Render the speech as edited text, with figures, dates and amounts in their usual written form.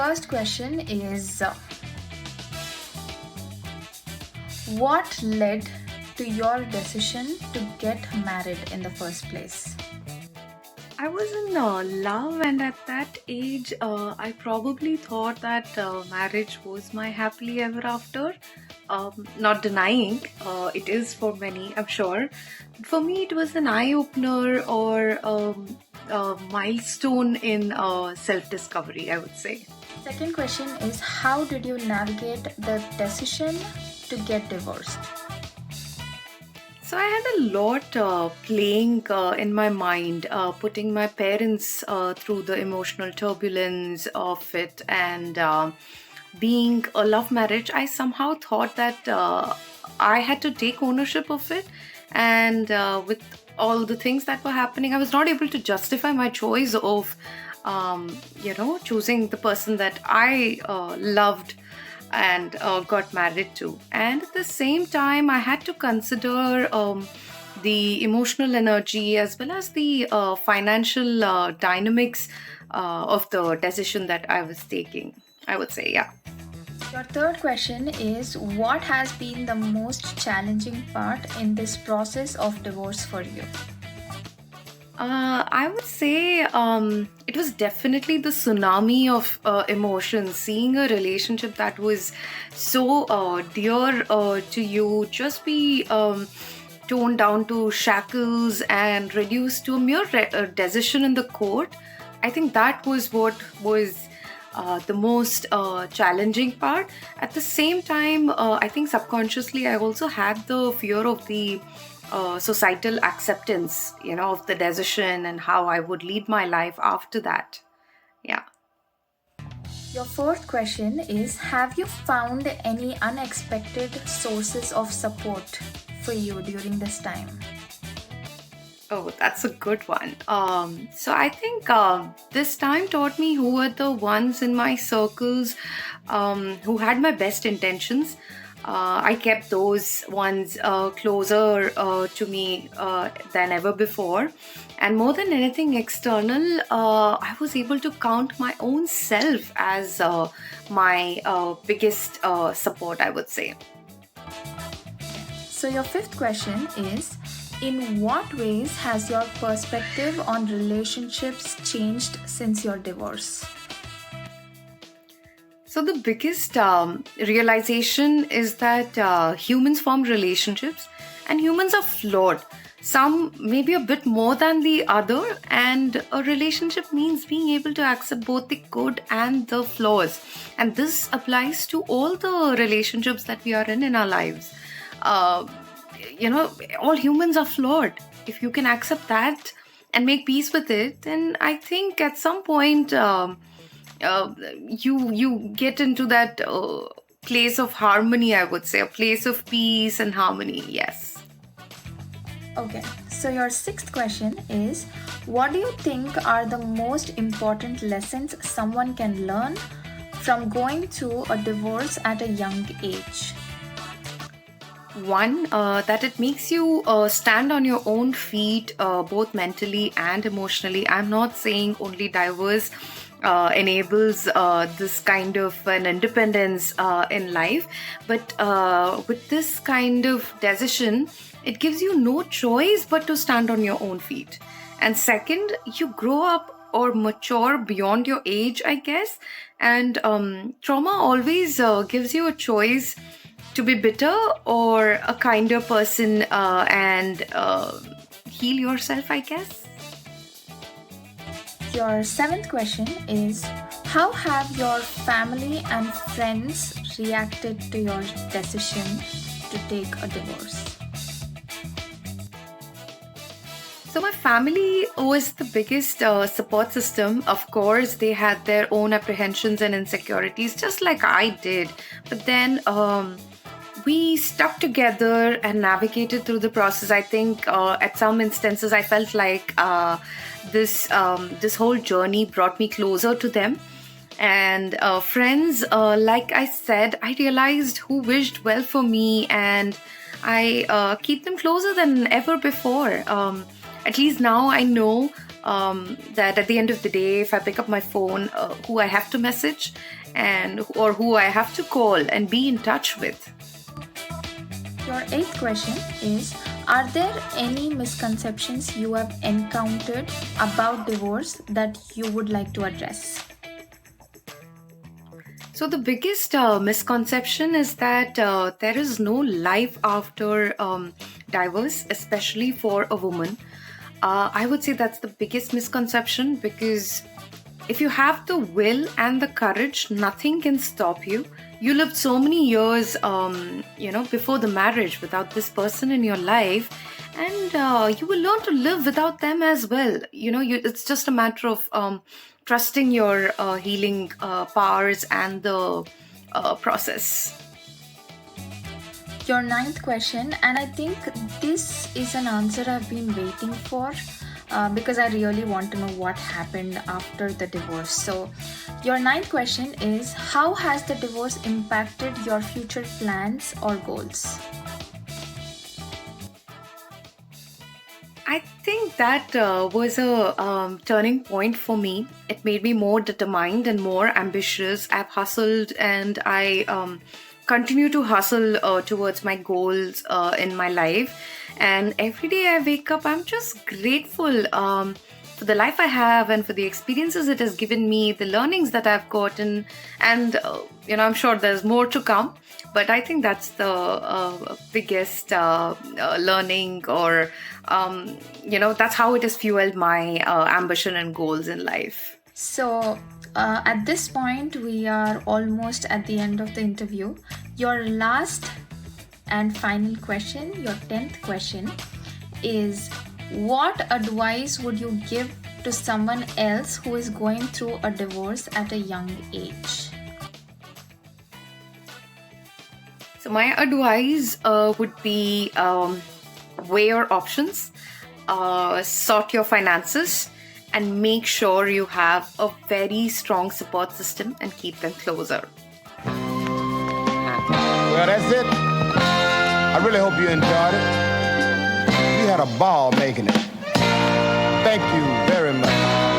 first question is what led to your decision to get married in the first place? I was in love, and at that age, I probably thought that marriage was my happily ever after. Not denying it is for many, I'm sure. But for me, it was an eye opener or a milestone in self discovery, I would say. Second question is how did you navigate the decision to get divorced? So I had a lot playing in my mind, putting my parents through the emotional turbulence of it, and being a love marriage. I somehow thought that I had to take ownership of it, and with all the things that were happening, I was not able to justify my choice of, choosing the person that I loved and got married to. And at the same time, I had to consider the emotional energy as well as the financial dynamics of the decision that I was taking. I would say, yeah. Your third question is what has been the most challenging part in this process of divorce for you? I would say it was definitely the tsunami of emotions. Seeing a relationship that was so dear to you just be toned down to shackles and reduced to a mere decision in the court. I think that was what was the most challenging part. At the same time, I think subconsciously I also had the fear of the societal acceptance, of the decision and how I would lead my life after that. Yeah. Your fourth question is have you found any unexpected sources of support for you during this time? Oh, that's a good one. So I think this time taught me who were the ones in my circles who had my best intentions. I kept those ones closer to me than ever before. And more than anything external, I was able to count my own self as my biggest support, I would say. So, your fifth question is in what ways has your perspective on relationships changed since your divorce? So, the biggest realization is that humans form relationships and humans are flawed. Some maybe a bit more than the other, and a relationship means being able to accept both the good and the flaws. And this applies to all the relationships that we are in our lives. Uh, all humans are flawed. If you can accept that and make peace with it, then I think at some point you get into that place of harmony. I would say a place of peace and harmony. Yes. Okay, so your sixth question is what do you think are the most important lessons someone can learn from going through a divorce at a young age? One, that it makes you stand on your own feet, both mentally and emotionally. I'm not saying only divorce enables this kind of an independence in life, but with this kind of decision, it gives you no choice but to stand on your own feet. And second, you grow up or mature beyond your age, I guess. And trauma always gives you a choice to be bitter or a kinder person and heal yourself, I guess. Your seventh question is how have your family and friends reacted to your decision to take a divorce? So my family was the biggest support system. Of course, they had their own apprehensions and insecurities, just like I did. But then we stuck together and navigated through the process. I think at some instances I felt like this whole journey brought me closer to them. And friends, like I said, I realized who wished well for me, and I keep them closer than ever before. At least now I know that at the end of the day, if I pick up my phone, who I have to message and or who I have to call and be in touch with. Your eighth question is, are there any misconceptions you have encountered about divorce that you would like to address? So the biggest misconception is that there is no life after divorce, especially for a woman. I would say that's the biggest misconception, because if you have the will and the courage, nothing can stop you. You lived so many years, before the marriage without this person in your life, and you will learn to live without them as well. It's just a matter of trusting your healing powers and the process. Your ninth question, and I think this is an answer I've been waiting for, because I really want to know what happened after the divorce. So, your ninth question is, how has the divorce impacted your future plans or goals? I think that was a turning point for me. It made me more determined and more ambitious. I've hustled, and I continue to hustle towards my goals in my life. And every day I wake up, I'm just grateful for the life I have and for the experiences it has given me, the learnings that I've gotten. And, I'm sure there's more to come. But I think that's the biggest learning, or, that's how it has fueled my ambition and goals in life. So, at this point, we are almost at the end of the interview. Your last and final question, your 10th question, is, what advice would you give to someone else who is going through a divorce at a young age? So my advice would be, weigh your options, sort your finances, and make sure you have a very strong support system and keep them closer. Well, that's it. I really hope you enjoyed it. We had a ball making it. Thank you very much.